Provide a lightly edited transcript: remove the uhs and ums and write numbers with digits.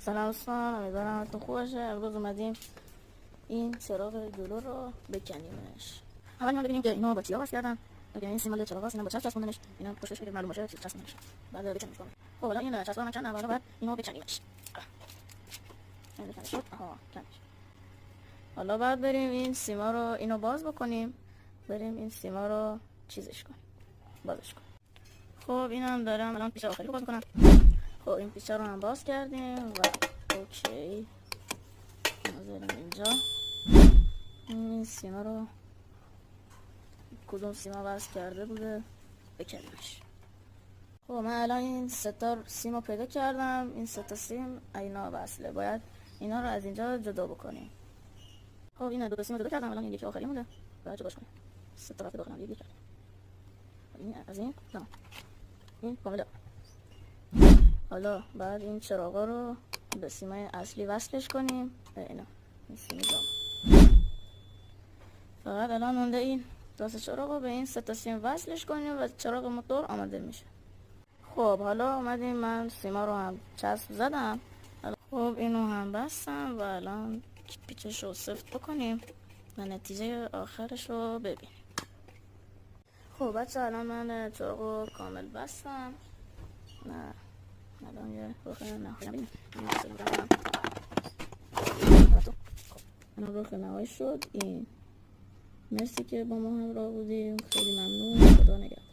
سلام دوستان، امیدوارم حالتون خوب باشه. امروز اومدیم این چراغ جلو رو بکنیمش. اول ما ببینیم که اینو با چی آغاز کردن. اگه این سیمال چراغ اینا با چسب چسبوندنش، اینا پشتش که معلوم باشه چی چسبوندنش. بعد بکنیمش کنیم. خب حالا این چسبا من چند اول بعد اینو بکنیمش. این شد. کنیمش. حالا بعد بریم این سیما رو اینو باز بکنیم. بریم این سیما رو چیزش کنیم. بازش کنیم. خب اینم دارم الان پیش آخری رو باز کنم. خب این پیچه رو هم باز کردیم و اوکی نذاریم اینجا. این سیما رو کدوم سیما وصل کرده بوده بکنیمش. خب من الان این ستا سیما پیدا کردم. این ستا سیم اینا وصله، باید اینا رو از اینجا جدا بکنیم. خب این دو سیما جدا کردم، الان این یکی آخری مونده باید جداش کنیم. ستا رفته داخل هم یکی کردم. این از این تمام، این کامله. حالا بعد این چراغا رو به سیمای اصلی وصلش کنیم. اینا این سیم جام. فقط الان مونده این راست چراغ رو به این سه تا سیم وصلش کنیم و چراغ موتور آماده میشه. خب حالا اومدیم من سیما رو هم چسب زدم. خب اینو هم بستم و الان پیچش رو سفت بکنیم و نتیجه آخرش رو ببینیم. خب بچه الان من چراغ رو کامل بستم. نه الان یه روخه نهایی بینیم. الان روخه نهایی شد. این مرسی که با ما همراه بودیم، خیلی ممنون. خدا نگهدار.